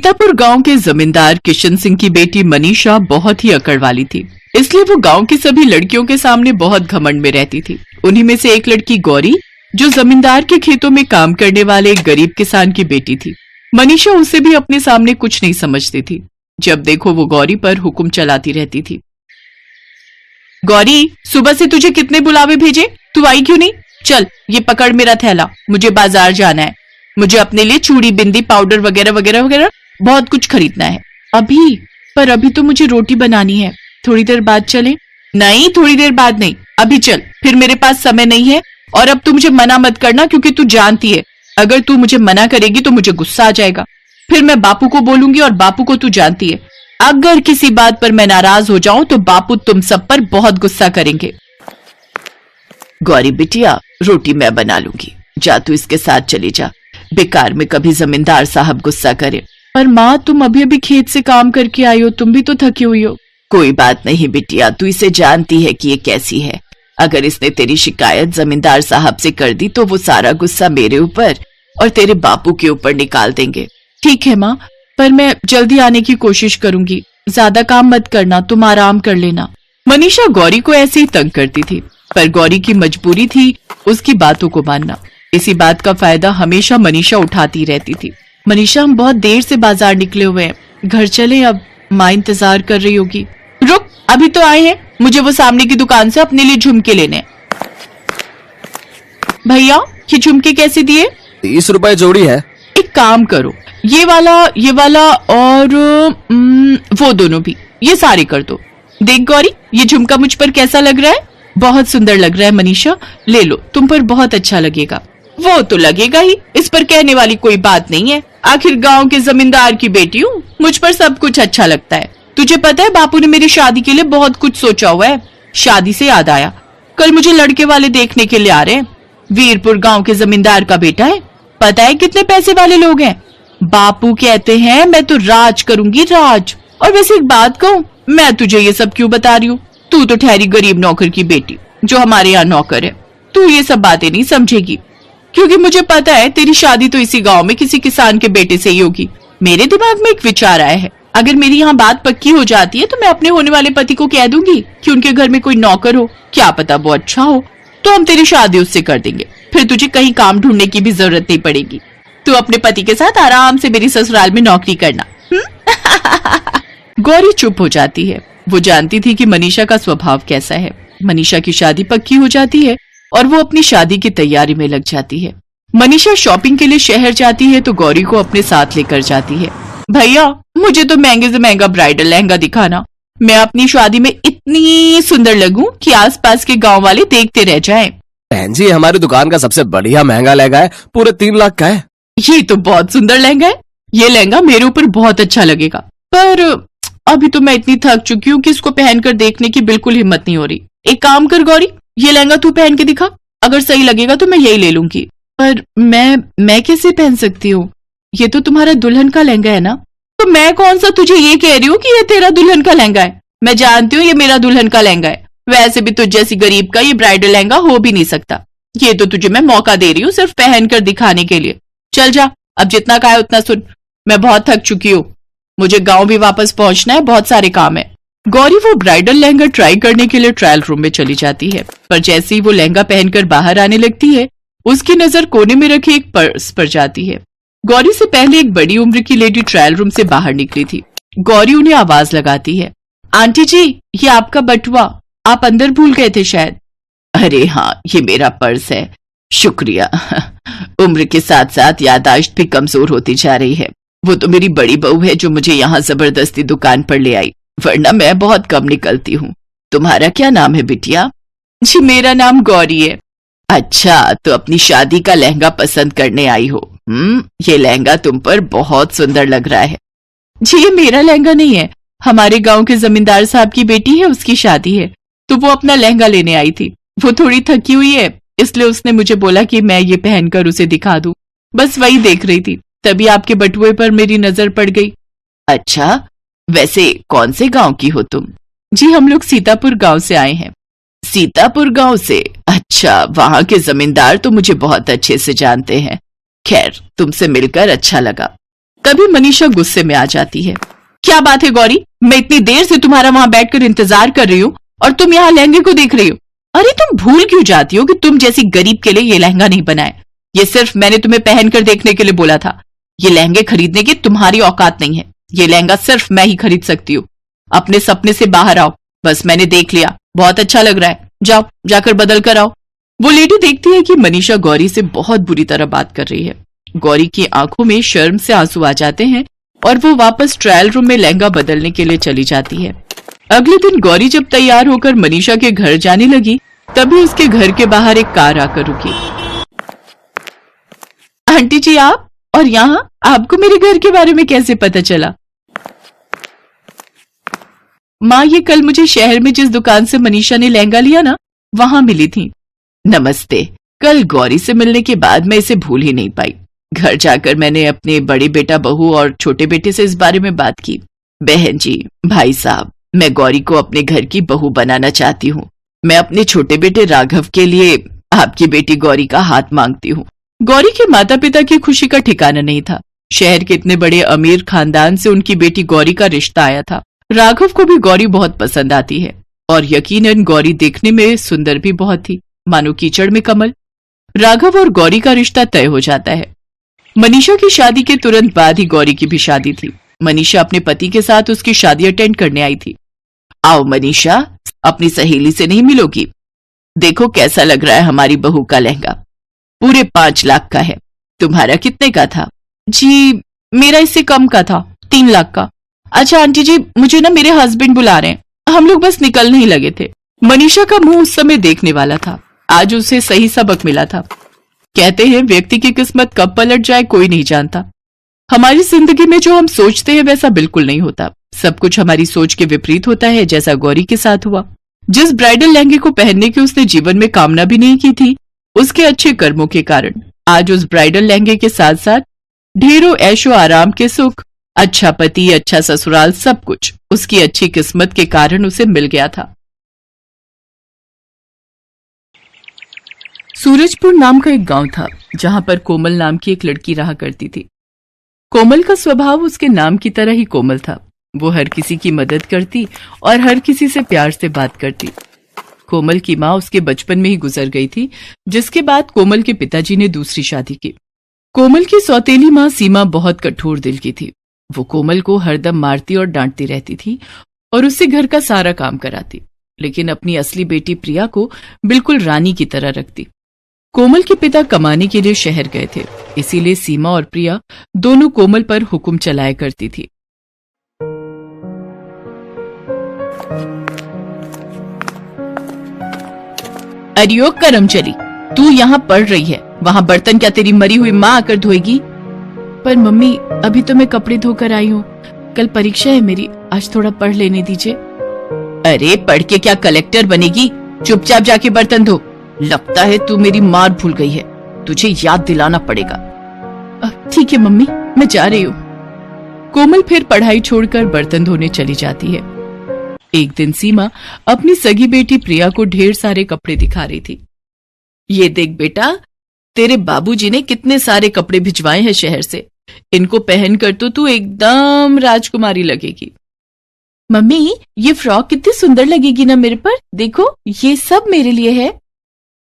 सीतापुर गांव के जमींदार किशन सिंह की बेटी मनीषा बहुत ही अकड़ वाली थी, इसलिए वो गांव की सभी लड़कियों के सामने बहुत घमंड में रहती थी। उन्हीं में से एक लड़की गौरी, जो जमींदार के खेतों में काम करने वाले एक गरीब किसान की बेटी थी। मनीषा उसे भी अपने सामने कुछ नहीं समझती थी। जब देखो वो गौरी पर हुक्म चलाती रहती थी। गौरी, सुबह से तुझे कितने बुलावे भेजे, तू आई क्यों नहीं? चल ये पकड़ मेरा थैला, मुझे बाजार जाना है। मुझे अपने लिए चूड़ी, बिंदी, पाउडर वगैरह वगैरह वगैरह बहुत कुछ खरीदना है। अभी तो मुझे रोटी बनानी है, थोड़ी देर बाद चले? नहीं, थोड़ी देर बाद नहीं, अभी चल। फिर मेरे पास समय नहीं है। और अब तू मुझे मना मत करना, क्योंकि तू जानती है अगर तू मुझे मना करेगी तो मुझे गुस्सा आ जाएगा। फिर मैं बापू को बोलूंगी, और बापू को तू जानती है, अगर किसी बात पर मैं नाराज हो जाऊं तो बापू तुम सब पर बहुत गुस्सा करेंगे। गौरी बिटिया, रोटी मैं बना लूंगी, जा तू इसके साथ चली जा। बेकार में कभी जमींदार साहब गुस्सा करे। पर माँ, तुम अभी अभी खेत से काम करके आई हो, तुम भी तो थकी हुई हो। कोई बात नहीं बिटिया, तू इसे जानती है कि ये कैसी है। अगर इसने तेरी शिकायत जमींदार साहब से कर दी तो वो सारा गुस्सा मेरे ऊपर और तेरे बापू के ऊपर निकाल देंगे। ठीक है माँ, पर मैं जल्दी आने की कोशिश करूंगी। ज्यादा काम मत करना, तुम आराम कर लेना। मनीषा गौरी को ऐसे ही तंग करती थी, पर गौरी की मजबूरी थी उसकी बातों को मानना। इसी बात का फायदा हमेशा मनीषा उठाती रहती थी। मनीषा, हम बहुत देर से बाजार निकले हुए हैं, घर चले अब, माँ इंतजार कर रही होगी। रुक, अभी तो आए हैं, मुझे वो सामने की दुकान से अपने लिए झुमके लेने हैं। भैया, ये झुमके कैसे दिए? 30 रुपए जोड़ी है। एक काम करो, ये वाला और वो दोनों भी, ये सारे कर दो। देख गौरी, ये झुमका मुझ पर कैसा लग रहा है? बहुत सुंदर लग रहा है मनीषा, ले लो, तुम पर बहुत अच्छा लगेगा। वो तो लगेगा ही, इस पर कहने वाली कोई बात नहीं है। आखिर गांव के जमींदार की बेटी हूँ, मुझ पर सब कुछ अच्छा लगता है। तुझे पता है बापू ने मेरी शादी के लिए बहुत कुछ सोचा हुआ है। शादी से याद आया, कल मुझे लड़के वाले देखने के लिए आ रहे हैं। वीरपुर गांव के जमींदार का बेटा है, पता है कितने पैसे वाले लोग हैं। बापू कहते हैं मैं तो राज करूंगी, राज। और वैसे एक बात कहूँ, मैं तुझे ये सब क्यों बता रही हूँ? तू तो ठहरी गरीब नौकर की बेटी, जो हमारे यहाँ नौकर है। तू ये सब बातें नहीं समझेगी, क्योंकि मुझे पता है तेरी शादी तो इसी गांव में किसी किसान के बेटे से ही होगी। मेरे दिमाग में एक विचार आया है, अगर मेरी यहाँ बात पक्की हो जाती है तो मैं अपने होने वाले पति को कह दूंगी कि उनके घर में कोई नौकर हो, क्या पता वो अच्छा हो, तो हम तेरी शादी उससे कर देंगे। फिर तुझे कहीं काम ढूंढने की भी जरूरत नहीं पड़ेगी। तू अपने पति के साथ आराम से मेरी ससुराल में नौकरी करना। गौरी चुप हो जाती है। वो जानती थी कि मनीषा का स्वभाव कैसा है। मनीषा की शादी पक्की हो जाती है और वो अपनी शादी की तैयारी में लग जाती है। मनीषा शॉपिंग के लिए शहर जाती है तो गौरी को अपने साथ लेकर जाती है। भैया, मुझे तो महंगे से महंगा ब्राइडल लहंगा दिखाना, मैं अपनी शादी में इतनी सुंदर लगूं कि आसपास के गांव वाले देखते रह जाएं। बहन जी, हमारी दुकान का सबसे बढ़िया महंगा लहंगा है, पूरे 3 लाख का है। ये तो बहुत सुंदर लहंगा है, ये लहंगा मेरे ऊपर बहुत अच्छा लगेगा, पर अभी तो मैं इतनी थक चुकी हूँ कि इसको पहनकर देखने की बिल्कुल हिम्मत नहीं हो रही। एक काम कर गौरी, ये लहंगा तू पहन के दिखा, अगर सही लगेगा तो मैं यही ले लूंगी। पर मैं कैसे पहन सकती हूँ? ये तो तुम्हारा दुल्हन का लहंगा है ना? तो मैं कौन सा तुझे ये कह रही हूँ कि ये तेरा दुल्हन का लहंगा है? मैं जानती हूँ ये मेरा दुल्हन का लहंगा है। वैसे भी तुझ जैसी गरीब का ये ब्राइडल लहंगा हो भी नहीं सकता। ये तो तुझे मैं मौका दे रही हूँ सिर्फ पहन कर दिखाने के लिए। चल जा, अब जितना कहा है उतना सुन, मैं बहुत थक चुकी हूँ, मुझे गाँव भी वापस पहुंचना है, बहुत सारे काम है। गौरी वो ब्राइडल लहंगा ट्राई करने के लिए ट्रायल रूम में चली जाती है, पर जैसे ही वो लहंगा पहनकर बाहर आने लगती है, उसकी नजर कोने में रखे एक पर्स पर जाती है। गौरी से पहले एक बड़ी उम्र की लेडी ट्रायल रूम से बाहर निकली थी। गौरी उन्हें आवाज लगाती है, आंटी जी, ये आपका बटुआ, आप अंदर भूल गए थे शायद। अरे हाँ, ये मेरा पर्स है, शुक्रिया। उम्र के साथ साथ याददाश्त भी कमजोर होती जा रही है। वो तो मेरी बड़ी बहू है जो मुझे यहाँ जबरदस्ती दुकान पर ले आई, वरना मैं बहुत कम निकलती हूँ। तुम्हारा क्या नाम है बिटिया? जी, मेरा नाम गौरी है। अच्छा, तो अपनी शादी का लहंगा पसंद करने आई हो। ये लहंगा तुम पर बहुत सुंदर लग रहा है। जी, ये मेरा लहंगा नहीं है, हमारे गांव के जमींदार साहब की बेटी है, उसकी शादी है, तो वो अपना लहंगा लेने आई थी। वो थोड़ी थकी हुई है, इसलिए उसने मुझे बोला कि मैं ये पहनकर उसे दिखा दूं। बस वही देख रही थी, तभी आपके बटुए पर मेरी नजर पड़ गई। अच्छा, वैसे कौन से गांव की हो तुम? जी, हम लोग सीतापुर गांव से आए हैं। सीतापुर गांव से? अच्छा, वहां के जमींदार तो मुझे बहुत अच्छे से जानते हैं। खैर, तुमसे मिलकर अच्छा लगा। तभी मनीषा गुस्से में आ जाती है। क्या बात है गौरी, मैं इतनी देर से तुम्हारा वहां बैठकर इंतजार कर रही हूँ और तुम यहाँ लहंगे को देख रही हो। अरे तुम भूल क्यों जाती हो कि तुम जैसी गरीब के लिए ये लहंगा नहीं बनाए। ये सिर्फ मैंने तुम्हें पहनकर देखने के लिए बोला था। ये लहंगे खरीदने की तुम्हारी औकात नहीं है। ये लहंगा सिर्फ मैं ही खरीद सकती हूँ। अपने सपने से बाहर आओ। बस मैंने देख लिया, बहुत अच्छा लग रहा है, जाओ जाकर बदल कर आओ। वो लेडी देखती है कि मनीषा गौरी से बहुत बुरी तरह बात कर रही है। गौरी की आंखों में शर्म से आंसू आ जाते हैं और वो वापस ट्रायल रूम में लहंगा बदलने के लिए चली जाती है। अगले दिन गौरी जब तैयार होकर मनीषा के घर जाने लगी, तभी उसके घर के बाहर एक कार आकर रुकी। आंटी जी आप, और यहाँ आपको मेरे घर के बारे में कैसे पता चला? माँ, ये कल मुझे शहर में जिस दुकान से मनीषा ने लहंगा लिया ना, वहां मिली थी। नमस्ते। कल गौरी से मिलने के बाद मैं इसे भूल ही नहीं पाई। घर जाकर मैंने अपने बड़े बेटा बहू और छोटे बेटे से इस बारे में बात की। बहन जी, भाई साहब, मैं गौरी को अपने घर की बहू बनाना चाहती हूँ। मैं अपने छोटे बेटे राघव के लिए आपकी बेटी गौरी का हाथ मांगती हूँ। गौरी के माता पिता की खुशी का ठिकाना नहीं था। शहर के इतने बड़े अमीर खानदान से उनकी बेटी गौरी का रिश्ता आया था। राघव को भी गौरी बहुत पसंद आती है और यकीनन गौरी देखने में सुंदर भी बहुत थी, मानो कीचड़ में कमल। राघव और गौरी का रिश्ता तय हो जाता है। मनीषा की शादी के तुरंत बाद ही गौरी की भी शादी थी। मनीषा अपने पति के साथ उसकी शादी अटेंड करने आई थी। आओ मनीषा, अपनी सहेली से नहीं मिलोगी? देखो कैसा लग रहा है हमारी बहू का लहंगा। पूरे 5 लाख का है। तुम्हारा कितने का था? जी मेरा इससे कम का था, 3 लाख का। अच्छा आंटी जी, मुझे ना मेरे हस्बैंड बुला रहे हैं, हम लोग बस निकलने ही लगे थे। मनीषा का मुंह उस समय देखने वाला था। आज उसे सही सबक मिला था। कहते हैं व्यक्ति की किस्मत कब पलट जाए कोई नहीं जानता। हमारी जिंदगी में जो हम सोचते हैं वैसा बिल्कुल नहीं होता। सब कुछ हमारी सोच के विपरीत होता है, जैसा गौरी के साथ हुआ। जिस ब्राइडल लहंगे को पहनने की उसने जीवन में कामना भी नहीं की थी, उसके अच्छे कर्मों के कारण आज उस ब्राइडल लहंगे के साथ साथ ढेरों ऐशो आराम के सुख, अच्छा पति, अच्छा ससुराल, सब कुछ उसकी अच्छी किस्मत के कारण उसे मिल गया था। सूरजपुर नाम का एक गांव था जहां पर कोमल नाम की एक लड़की रहा करती थी। कोमल का स्वभाव उसके नाम की तरह ही कोमल था। वो हर किसी की मदद करती और हर किसी से प्यार से बात करती। कोमल की माँ उसके बचपन में ही गुजर गई थी, जिसके बाद कोमल के पिताजी ने दूसरी शादी की। कोमल की सौतेली माँ सीमा बहुत कठोर दिल की थी। वो कोमल को हरदम मारती और डांटती रहती थी और उससे घर का सारा काम कराती, लेकिन अपनी असली बेटी प्रिया को बिल्कुल रानी की तरह रखती। कोमल के पिता कमाने के लिए शहर गए थे, इसीलिए सीमा और प्रिया दोनों कोमल पर हुक्म चलाया करती थी। अरियो करम चली, तू यहाँ पढ़ रही है, वहाँ बर्तन क्या तेरी मरी हुई माँ आकर धोएगी? पर मम्मी, अभी तो मैं कपड़े धोकर आई हूँ, कल परीक्षा है मेरी, आज थोड़ा पढ़ लेने दीजिए। अरे पढ़ के क्या कलेक्टर बनेगी? चुपचाप जाके बर्तन धो। लगता है तू मेरी मार भूल गई है, तुझे याद दिलाना पड़ेगा। ठीक है मम्मी, मैं जा रही हूँ। कोमल फिर पढ़ाई छोड़कर बर्तन धोने चली जाती है। एक दिन सीमा अपनी सगी बेटी प्रिया को ढेर सारे कपड़े दिखा रही थी। ये देख बेटा, तेरे बाबूजी ने कितने सारे कपड़े भिजवाए हैं शहर से, इनको पहनकर तो तू एकदम राजकुमारी लगेगी। मम्मी, ये फ्रॉक कितनी सुंदर लगेगी ना मेरे पर, देखो ये सब मेरे लिए है।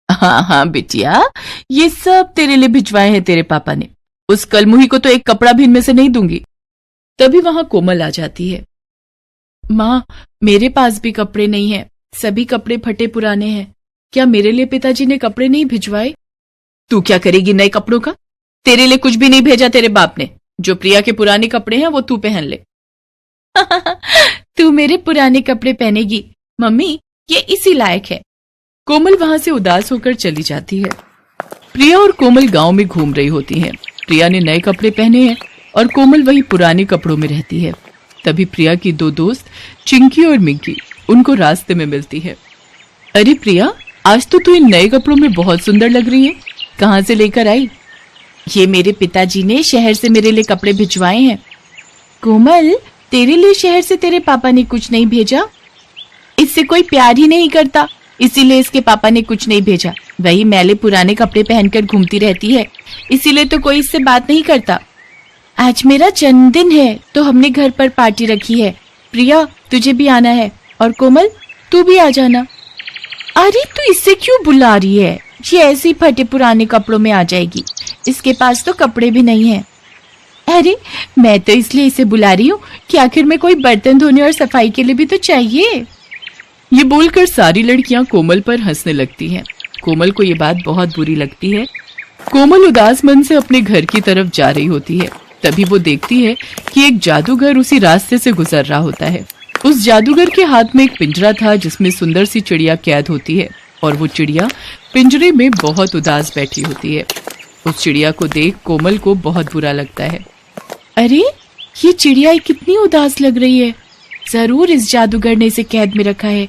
हाँ हाँ बिटिया, ये सब तेरे लिए भिजवाए हैं तेरे पापा ने। उस कलमुही को तो एक कपड़ा भी इनमें से नहीं दूंगी। तभी वहां कोमल आ जाती है। माँ, मेरे पास भी कपड़े नहीं है, सभी कपड़े फटे पुराने हैं। क्या मेरे लिए पिताजी ने कपड़े नहीं भिजवाए? तू क्या करेगी नए कपड़ों का? तेरे लिए कुछ भी नहीं भेजा तेरे बाप ने। जो प्रिया के पुराने कपड़े हैं वो तू पहन ले। तू मेरे पुराने कपड़े पहनेगी? मम्मी, ये इसी लायक है। कोमल वहां से उदास होकर चली जाती है। प्रिया और कोमल गांव में घूम रही होती हैं। प्रिया ने नए कपड़े पहने हैं और कोमल वही पुराने कपड़ों में रहती है। तभी प्रिया की 2 दोस्त चिंकी और मिंकी उनको रास्ते में मिलती है। अरे प्रिया, आज तो तू इन नए कपड़ों में बहुत सुंदर लग रही है, कहाँ से लेकर आई? ये मेरे पिताजी ने शहर से मेरे लिए कपड़े भिजवाए हैं। कोमल, तेरे लिए शहर से तेरे पापा ने कुछ नहीं भेजा? इससे कोई प्यार ही नहीं करता, इसीलिए इसके पापा ने कुछ नहीं भेजा। वही मैले पुराने कपड़े पहनकर घूमती रहती है, इसीलिए तो कोई इससे बात नहीं करता। आज मेरा जन्मदिन है तो हमने घर पर पार्टी रखी है। प्रिया तुझे भी आना है और कोमल तू भी आ जाना। अरे तू इससे क्यों बुला रही है? ये ऐसे ही फटे पुराने कपड़ों में आ जाएगी, इसके पास तो कपड़े भी नहीं है। अरे मैं तो इसलिए इसे बुला रही हूँ कि आखिर में कोई बर्तन धोने और सफाई के लिए भी तो चाहिए। ये बोलकर सारी लड़कियां कोमल पर हंसने लगती हैं। कोमल को ये बात बहुत बुरी लगती है। कोमल उदास मन से अपने घर की तरफ जा रही होती है। तभी वो देखती है कि एक जादूगर उसी रास्ते से गुजर रहा होता है। उस जादूगर के हाथ में एक पिंजरा था जिसमें सुंदर सी चिड़िया कैद होती है और वो चिड़िया पिंजरे में बहुत उदास बैठी होती है। उस चिड़िया को देख कोमल को बहुत बुरा लगता है। अरे ये चिड़िया कितनी उदास लग रही है, जरूर इस जादूगर ने इसे कैद में रखा है,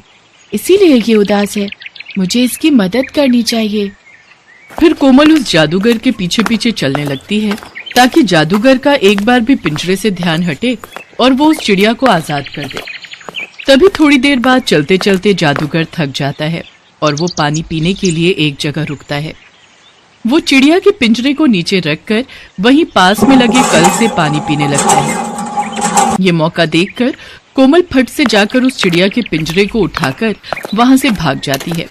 इसीलिए ये उदास है। मुझे इसकी मदद करनी चाहिए। फिर कोमल उस जादूगर के पीछे पीछे चलने लगती है ताकि जादूगर का एक बार भी पिंजरे से ध्यान हटे और वो उस चिड़िया को आजाद कर दे। तभी थोड़ी देर बाद चलते चलते जादूगर थक जाता है और वो पानी पीने के लिए एक जगह रुकता है। वो चिड़िया के पिंजरे को नीचे रखकर वहीं पास में लगे कल से पानी पीने लगता है। ये मौका देखकर कोमल फट से जाकर उस चिड़िया के पिंजरे को उठाकर वहां से भाग जाती है।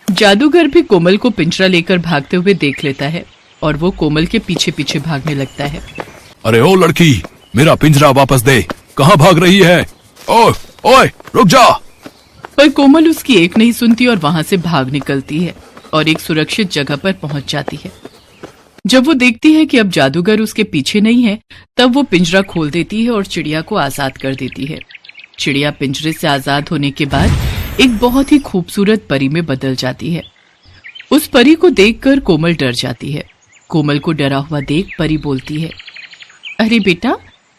जादूगर भी कोमल को पिंजरा लेकर भागते हुए देख लेता है और वो कोमल के पीछे पीछे भागने लगता है। अरे ओ लड़की, मेरा पिंजरा वापस दे, कहाँ भाग रही है? ओए ओए रुक जा। पर कोमल उसकी एक नहीं सुनती और वहां से भाग निकलती है और एक सुरक्षित जगह पर पहुंच जाती है। जब वो देखती है कि अब जादूगर उसके पीछे नहीं है, तब वो पिंजरा खोल देती है और चिड़िया को आजाद कर देती है। चिड़िया पिंजरे से आजाद होने के बाद एक बहुत ही खूबसूरत परी में बदल जाती है। उस परी को देखकर कोमल डर जाती है। कोमल को डरा हुआ देख परी बोलती है, अरे बेटा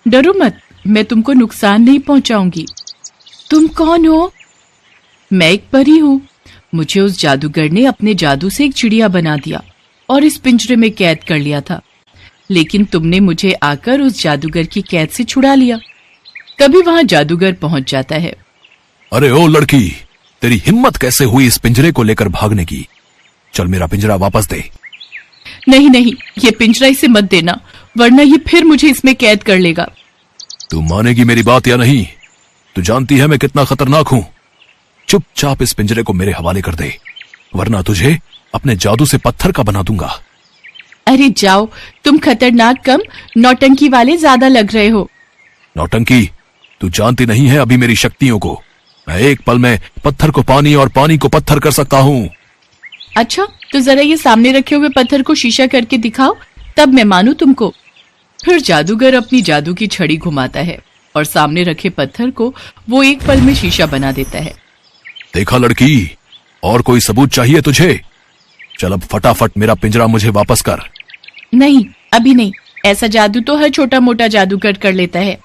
डरो मत, मैं तुमको नुकसान नहीं पहुंचाऊंगी। तुम कौन हो? मैं एक परी हूँ। मुझे उस जादूगर ने अपने जादू से एक चिड़िया बना दिया और इस पिंजरे में कैद कर लिया था, लेकिन तुमने मुझे आकर उस जादूगर की कैद से छुड़ा लिया। तभी वहां जादूगर पहुंच जाता है। अरे ओ लड़की, तेरी हिम्मत कैसे हुई इस पिंजरे को लेकर भागने की? चल मेरा पिंजरा वापस दे। नहीं नहीं, ये पिंजरा इसे मत देना, वरना ये फिर मुझे इसमें कैद कर लेगा। तू मानेगी मेरी बात या नहीं? तू जानती है मैं कितना खतरनाक हूँ। चुपचाप इस पिंजरे को मेरे हवाले कर दे, वरना तुझे अपने जादू से पत्थर का बना दूंगा। अरे जाओ, तुम खतरनाक कम नौटंकी वाले ज्यादा लग रहे हो। नौटंकी? तू जानती नहीं है अभी मेरी शक्तियों को। मैं एक पल में पत्थर को पानी और पानी को पत्थर कर सकता हूँ। अच्छा तो जरा ये सामने रखे हुए पत्थर को शीशा करके दिखाओ, तब मैं मानू तुमको। फिर जादूगर अपनी जादू की छड़ी घुमाता है और सामने रखे पत्थर को वो एक पल में शीशा बना देता है। देखा लड़की, और कोई सबूत चाहिए तुझे? चल अब फटाफट मेरा पिंजरा मुझे वापस कर। नहीं अभी नहीं, ऐसा जादू तो हर छोटा मोटा जादूगर कर लेता है।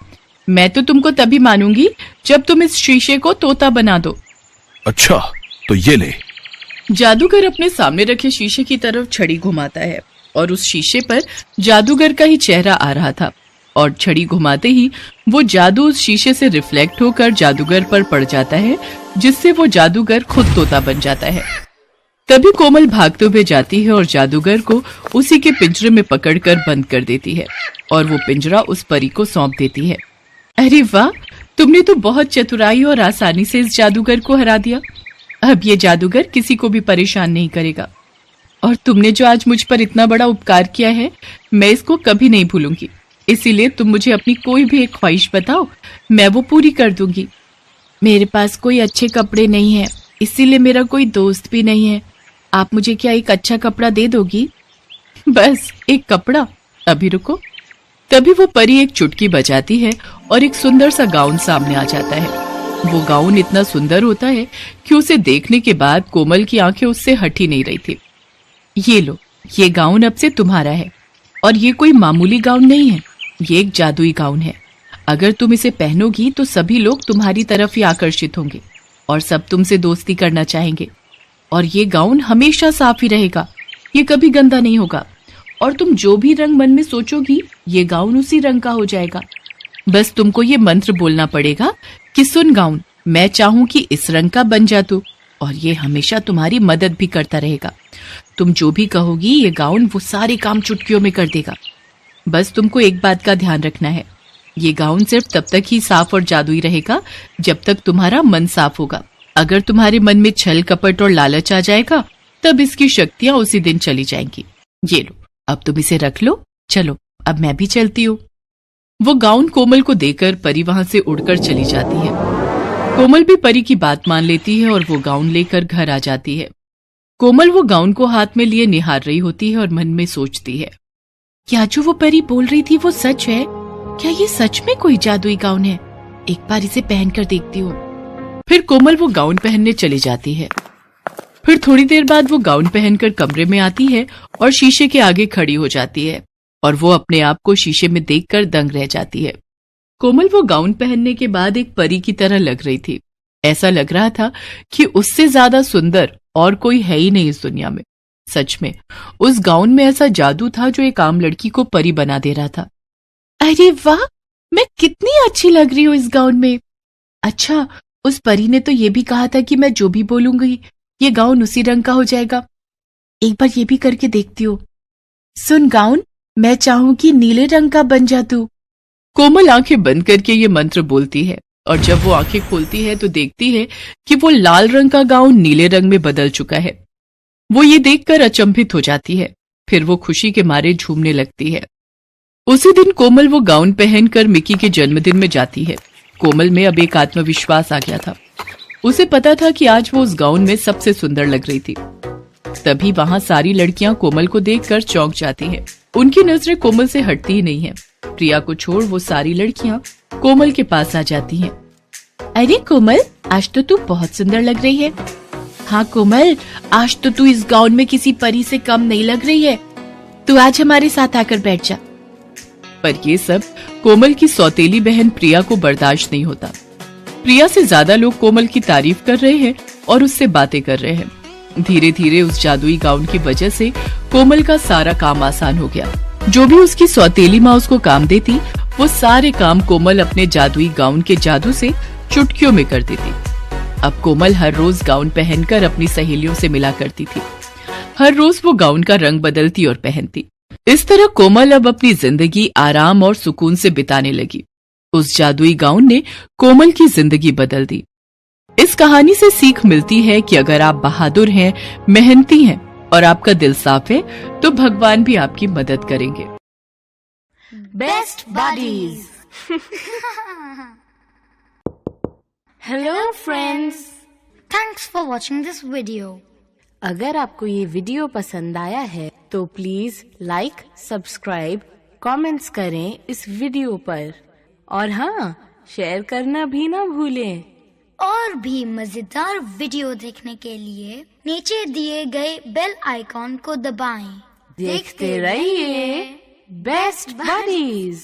मैं तो तुमको तभी मानूंगी जब तुम इस शीशे को तोता बना दो। अच्छा तो ये ले। जादूगर अपने सामने रखे शीशे की तरफ छड़ी घुमाता है और उस शीशे पर जादूगर का ही चेहरा आ रहा था और छड़ी घुमाते ही वो जादू उस शीशे से रिफ्लेक्ट होकर जादूगर पर पड़ जाता है, जिससे वो जादूगर खुद तोता बन जाता है। तभी कोमल भागते हुए जाती है और जादूगर को उसी के पिंजरे में पकड़कर बंद कर देती है और वो पिंजरा उस परी को सौंप देती है। अरे वाह, तुमने तो बहुत चतुराई और आसानी से इस जादूगर को हरा दिया। अब ये जादूगर किसी को भी परेशान नहीं करेगा। और तुमने जो आज मुझ पर इतना बड़ा उपकार किया है, मैं इसको कभी नहीं भूलूंगी। इसीलिए तुम मुझे अपनी कोई भी एक ख्वाहिश बताओ, मैं वो पूरी कर दूंगी। मेरे पास कोई अच्छे कपड़े नहीं है, इसीलिए मेरा कोई दोस्त भी नहीं है। आप मुझे क्या एक अच्छा कपड़ा दे दोगी? बस एक कपड़ा? अभी रुको। तभी वो परी एक चुटकी बजाती है और एक सुंदर सा गाउन सामने आ जाता है। वो गाउन इतना सुंदर होता है कि उसे देखने के बाद कोमल की आंखें उससे हट ही नहीं रही थी। ये लो, ये गाउन अब से तुम्हारा है। और ये कोई मामूली गाउन नहीं है, ये एक जादुई गाउन है। अगर तुम इसे पहनोगी तो सभी लोग तुम्हारी तरफ ही आकर्षित होंगे और सब तुमसे दोस्ती करना चाहेंगे। और ये गाउन हमेशा साफ ही रहेगा, ये कभी गंदा नहीं होगा। और तुम जो भी रंग मन में सोचोगी, ये गाउन उसी रंग का हो जाएगा। बस तुमको ये मंत्र बोलना पड़ेगा कि सुन गाउन, मैं चाहूं कि इस रंग का बन जा तू, और ये हमेशा तुम्हारी मदद भी करता रहेगा। तुम जो भी कहोगी, ये गाउन वो सारे काम चुटकियों में कर देगा। बस तुमको एक बात का ध्यान रखना है, ये गाउन सिर्फ तब तक ही साफ और जादुई रहेगा जब तक तुम्हारा मन साफ होगा। अगर तुम्हारे मन में छल कपट और लालच आ जाएगा तब इसकी शक्तियां उसी दिन चली जाएंगी। ये लो, अब तुम इसे रख लो। चलो अब मैं भी चलती हूँ। वो गाउन कोमल को देकर परी वहां से उड़कर चली जाती है। कोमल भी परी की बात मान लेती है और वो गाउन लेकर घर आ जाती है। कोमल वो गाउन को हाथ में लिए निहार रही होती है और मन में सोचती है, क्या जो वो परी बोल रही थी वो सच है? क्या ये सच में कोई जादुई गाउन है? एक बार इसे पहन कर देखती हूँ। फिर कोमल वो गाउन पहनने चली जाती है। फिर थोड़ी देर बाद वो गाउन पहनकर कमरे में आती है और शीशे के आगे खड़ी हो जाती है और वो अपने आप को शीशे में देखकर दंग रह जाती है। कोमल वो गाउन पहनने के बाद एक परी की तरह लग रही थी। ऐसा लग रहा था कि उससे ज्यादा सुंदर और कोई है ही नहीं इस दुनिया में। सच में उस गाउन में ऐसा जादू था जो एक आम लड़की को परी बना दे रहा था। अरे वाह, मैं कितनी अच्छी लग रही हूँ इस गाउन में। अच्छा, उस परी ने तो ये भी कहा था कि मैं जो भी बोलूंगी ये गाउन उसी रंग का हो जाएगा। एक बार ये भी करके देखती हूँ। सुन गाउन, मैं चाहूं कि नीले रंग का बन जा तू। कोमल आंखें बंद करके ये मंत्र बोलती है और जब वो आंखें खोलती है तो देखती है कि वो लाल रंग का गाउन नीले रंग में बदल चुका है। वो ये देखकर अचंभित हो जाती है। फिर वो खुशी के मारे झूमने लगती है। उसी दिन कोमल वो गाउन पहनकर मिकी के जन्मदिन में जाती है। कोमल में अब एक आत्मविश्वास आ गया था। उसे पता था कि आज वो उस गाउन में सबसे सुंदर लग रही थी। तभी वहां सारी लड़कियां कोमल को देखकर चौंक जाती हैं। उनकी नजरें कोमल से हटती ही नहीं है। प्रिया को छोड़ वो सारी लड़कियां कोमल के पास आ जाती हैं। अरे कोमल, आज तो तू बहुत सुंदर लग रही है। हाँ कोमल, आज तो तू इस गाउन में किसी परी से कम नहीं लग रही है। तू आज हमारे साथ आकर बैठ जा। पर ये सब कोमल की सौतेली बहन प्रिया को बर्दाश्त नहीं होता। प्रिया से ज्यादा लोग कोमल की तारीफ कर रहे हैं और उससे बातें कर रहे हैं। धीरे धीरे उस जादुई गाउन की वजह से कोमल का सारा काम आसान हो गया। जो भी उसकी सौतेली माँ उसको काम देती, वो सारे काम कोमल अपने जादुई गाउन के जादू से चुटकियों में कर देती। अब कोमल हर रोज गाउन पहनकर अपनी सहेलियों से मिला करती थी। हर रोज वो गाउन का रंग बदलती और पहनती। इस तरह कोमल अब अपनी जिंदगी आराम और सुकून से बिताने लगी। उस जादुई गाउन ने कोमल की जिंदगी बदल दी। इस कहानी से सीख मिलती है कि अगर आप बहादुर हैं, मेहनती हैं और आपका दिल साफ है तो भगवान भी आपकी मदद करेंगे। Best buddies. Hello friends, Thanks for watching this video. अगर आपको ये वीडियो पसंद आया है तो प्लीज लाइक, सब्सक्राइब, कमेंट्स करें इस वीडियो पर और हाँ, शेयर करना भी ना भूलें। और भी मजेदार वीडियो देखने के लिए नीचे दिए गए बेल आइकॉन को दबाएं। देखते रहिए बेस्ट बडीज।